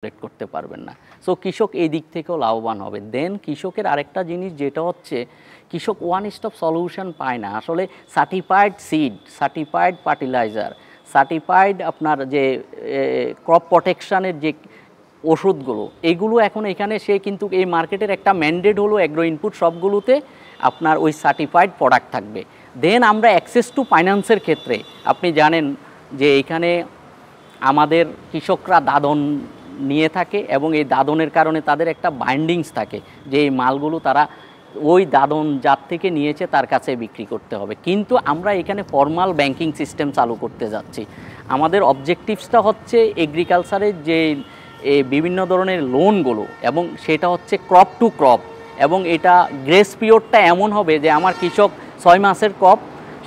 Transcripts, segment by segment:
করতে পারবেন না। সো কৃষক এই দিক থেকেও লাভবান হবে। দেন কৃষকের আরেকটা জিনিস যেটা হচ্ছে কৃষক ওয়ান স্টপ সলিউশন পায় না। আসলে certified seed, certified fertiliser, certified আপনার যে ক্রপ প্রোটেকশানের যে ওষুধগুলো, এগুলো এখন এখানে সে কিন্তু এই মার্কেটের একটা ম্যান্ডেট হলো অ্যাগ্রো ইনপুট সবগুলোতে আপনার ওই সার্টিফাইড প্রোডাক্ট থাকবে। দেন আমরা অ্যাক্সেস টু ফাইন্যান্সের ক্ষেত্রে আপনি জানেন যে এখানে আমাদের কৃষকরা দাদন নিয়ে থাকে এবং এই দাদনের কারণে তাদের একটা বাইন্ডিংস থাকে যে এই মালগুলো তারা ওই দাদন যার থেকে নিয়েছে তার কাছে বিক্রি করতে হবে। কিন্তু আমরা এখানে ফর্মাল ব্যাংকিং সিস্টেম চালু করতে যাচ্ছি। আমাদের অবজেক্টিভসটা হচ্ছে এগ্রিকালচারের যে বিভিন্ন ধরনের লোনগুলো এবং সেটা হচ্ছে ক্রপ টু ক্রপ, এবং এটা গ্রেস পিরিয়ডটা এমন হবে যে আমার কৃষক 6 মাসের ক্রপ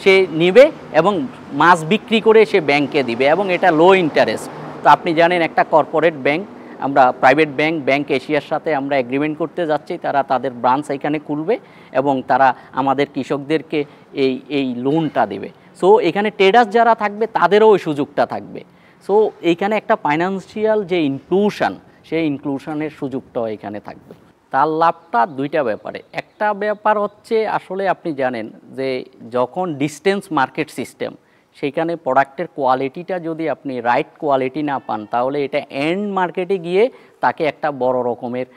সে নেবে এবং মাছ বিক্রি করে সে ব্যাংকে দিবে এবং এটা লো ইন্টারেস্ট। তো আপনি জানেন একটা কর্পোরেট ব্যাংক, আমরা প্রাইভেট ব্যাংক এশিয়ার সাথে আমরা এগ্রিমেন্ট করতে যাচ্ছি, তারা তাদের ব্রাঞ্চ এখানে খুলবে এবং তারা আমাদের কৃষকদেরকে এই লোনটা দেবে। সো এখানে ট্রেডার্স যারা থাকবে তাদেরও ওই সুযোগটা থাকবে। সো এইখানে একটা ফাইন্যান্সিয়াল যে ইনক্লুশন, সেই ইনক্লুশনের সুযোগটাও এখানে থাকবে। তার লাভটা দুইটা ব্যাপারে। একটা ব্যাপার হচ্ছে আসলে আপনি জানেন যে যখন ডিস্টেন্স মার্কেট সিস্টেম, সেইখানে প্রোডাক্টের কোয়ালিটিটা যদি আপনি রাইট কোয়ালিটি না পান তাহলে এটা এন্ড মার্কেটে গিয়ে তাকে একটা বড় রকমের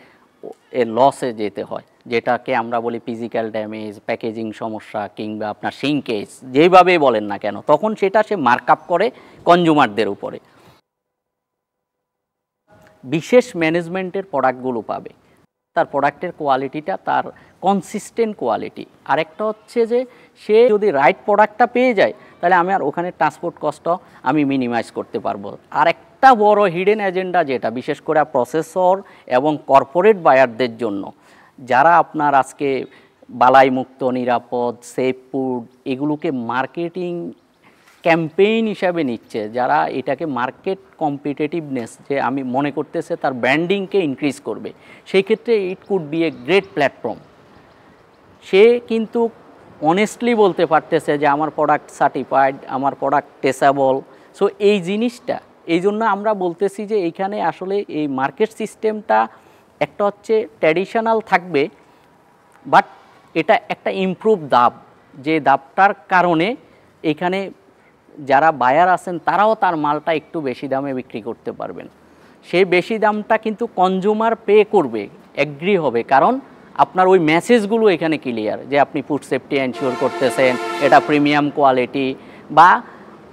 লসে যেতে হয়, যেটাকে আমরা বলি ফিজিক্যাল ড্যামেজ, প্যাকেজিং সমস্যা কিংবা আপনার সিঙ্কেজ, যেইভাবেই বলেন না কেন, তখন সেটা সে মার্কআপ করে কনজিউমারদের উপরে। বিশেষ ম্যানেজমেন্টের প্রোডাক্টগুলো পাবে, তার প্রোডাক্টের কোয়ালিটিটা তার কনসিস্টেন্ট কোয়ালিটি। আরেকটা হচ্ছে যে সে যদি রাইট প্রোডাক্টটা পেয়ে যায় তাহলে আমি আর ওখানে ট্রান্সপোর্ট কস্টও আমি মিনিমাইজ করতে পারবো। আর একটা বড় হিডেন এজেন্ডা যেটা বিশেষ করে প্রসেসর এবং কর্পোরেট বায়ারদের জন্য, যারা আপনার আজকে বালাইমুক্ত, নিরাপদ, সেফ ফুড এগুলোকে মার্কেটিং ক্যাম্পেইন হিসাবে নিচ্ছে, যারা এটাকে মার্কেট কম্পিটিটিভনেস যে আমি মনে করতেছে তার ব্র্যান্ডিংকে ইনক্রিজ করবে, সেই ক্ষেত্রে it could be a great platform. সে কিন্তু অনেস্টলি বলতে পারতেছে যে আমার প্রোডাক্ট সার্টিফাইড, আমার প্রোডাক্ট ট্রেসেবল। সো এই জিনিসটা, এই জন্য আমরা বলতেছি যে এইখানে আসলে এই মার্কেট সিস্টেমটা একটা হচ্ছে ট্র্যাডিশনাল থাকবে, বাট এটা একটা ইমপ্রুভ ধাপ, যে ধাপটার কারণে এখানে যারা বায়ার আছেন তারাও তার মালটা একটু বেশি দামে বিক্রি করতে পারবেন। সেই বেশি দামটা কিন্তু কনজিউমার পে করবে, এগ্রি হবে, কারণ আপনার ওই মেসেজগুলো এখানে ক্লিয়ার যে আপনি ফুড সেফটি এনশিওর করতেছেন, এটা প্রিমিয়াম কোয়ালিটি। বা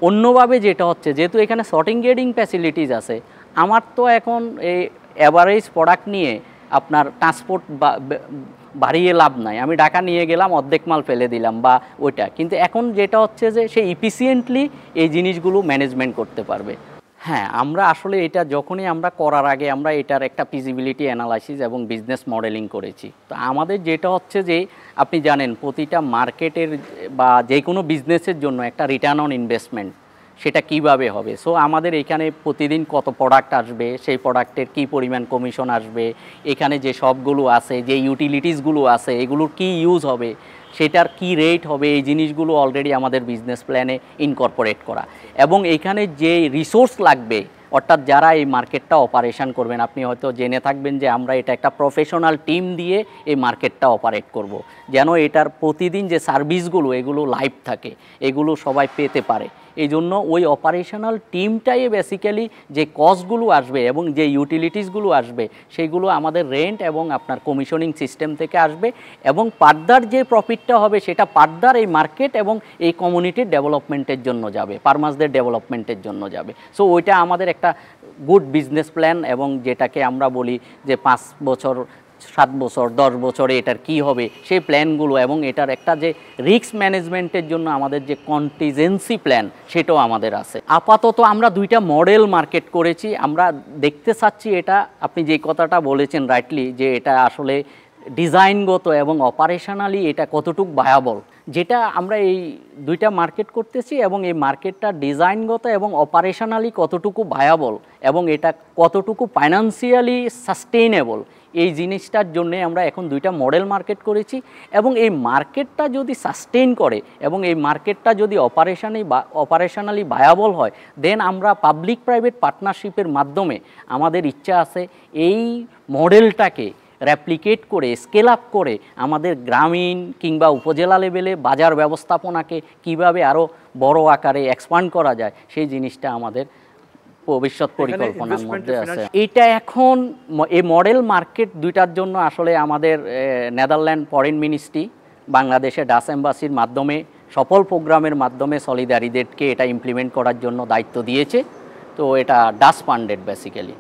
অন্যভাবে যেটা হচ্ছে, যেহেতু এখানে সর্টিং গ্রেডিং ফ্যাসিলিটিস আছে, আমার তো এখন এই অ্যাভারেজ প্রোডাক্ট নিয়ে আপনার ট্রান্সপোর্ট বাড়িয়ে লাভ নাই, আমি ঢাকা নিয়ে গেলাম অর্ধেক মাল ফেলে দিলাম বা ওইটা। কিন্তু এখন যেটা হচ্ছে যে সে ইফিসিয়েন্টলি এই জিনিসগুলো ম্যানেজমেন্ট করতে পারবে। হ্যাঁ, আমরা আসলে এটা যখনই আমরা করার আগে আমরা এটার একটা ফিজিবিলিটি অ্যানালাইসিস এবং বিজনেস মডেলিং করেছি। তো আমাদের যেটা হচ্ছে যে আপনি জানেন প্রতিটা মার্কেটের বা যে কোনো বিজনেসের জন্য একটা রিটার্ন অন ইনভেস্টমেন্ট সেটা কিভাবে হবে। সো আমাদের এখানে প্রতিদিন কত প্রোডাক্ট আসবে, সেই প্রোডাক্টের কী পরিমাণ কমিশন আসবে, এখানে যে সবগুলো আছে, যে ইউটিলিটিসগুলো আছে এগুলোর কি ইউজ হবে, সেটার কি রেট হবে, এই জিনিসগুলো অলরেডি আমাদের বিজনেস প্ল্যানে ইনকর্পোরেট করা। এবং এখানে যে রিসোর্স লাগবে, অর্থাৎ যারা এই মার্কেটটা অপারেশন করবেন, আপনি হয়তো জেনে থাকবেন যে আমরা এটা একটা প্রফেশনাল টিম দিয়ে এই মার্কেটটা অপারেট করব, যেন এটার প্রতিদিন যে সার্ভিসগুলো এগুলো লাইভ থাকে, এগুলো সবাই পেতে পারে। এই জন্য ওই অপারেশনাল টিমটাই বেসিক্যালি যে কস্টগুলো আসবে এবং যে ইউটিলিটিসগুলো আসবে সেইগুলো আমাদের রেন্ট এবং আপনার কমিশনিং সিস্টেম থেকে আসবে, এবং ফার্দার যে প্রফিটটা হবে সেটা ফার্দার এই মার্কেট এবং এই কমিউনিটির ডেভেলপমেন্টের জন্য যাবে, ফার্মার্সদের ডেভেলপমেন্টের জন্য যাবে। সো ওইটা আমাদের একটা গুড বিজনেস প্ল্যান, এবং যেটাকে আমরা বলি যে 5 বছর, 7 বছর, 10 বছরে এটার কি হবে সেই প্ল্যানগুলো, এবং এটার একটা যে রিস্ক ম্যানেজমেন্টের জন্য আমাদের যে কন্টিজেন্সি প্ল্যান সেটাও আমাদের আছে। আপাতত আমরা 2টা মডেল মার্কেট করেছি। আমরা দেখতে চাচ্ছি এটা, আপনি যে কথাটা বলেছেন রাইটলি, যে এটা আসলে ডিজাইনগত এবং অপারেশনালি এটা কতটুকু ভায়াবল, যেটা আমরা এই দুইটা মার্কেট করতেছি এবং এই মার্কেটটা ডিজাইনগত এবং অপারেশনালি কতটুকু ভায়াবল এবং এটা কতটুকু ফাইন্যান্সিয়ালি সাস্টেইনেবল, এই জিনিসটার জন্যে আমরা এখন দুইটা মডেল মার্কেট করেছি। এবং এই মার্কেটটা যদি সাস্টেইন করে এবং এই মার্কেটটা যদি অপারেশনালি ভায়াবল হয়, দেন আমরা পাবলিক প্রাইভেট পার্টনারশিপের মাধ্যমে আমাদের ইচ্ছা আছে এই মডেলটাকে রেপ্লিকেট করে স্কেল আপ করে আমাদের গ্রামীণ কিংবা উপজেলা লেভেলে বাজার ব্যবস্থাপনাকে কিভাবে আরও বড় আকারে এক্সপান্ড করা যায়, সেই জিনিসটা আমাদের ভবিষ্যৎ পরিকল্পনার মধ্যে আছে। এটা এখন এই মডেল মার্কেট দুইটার জন্য আসলে আমাদের নেদারল্যান্ড ফরেন মিনিস্ট্রি বাংলাদেশে ডাচ এম্বাসির মাধ্যমে সফল প্রোগ্রামের মাধ্যমে সলিডারিদেরকে এটা ইমপ্লিমেন্ট করার জন্য দায়িত্ব দিয়েছে। তো এটা ডাচ ফান্ডেড বেসিক্যালি।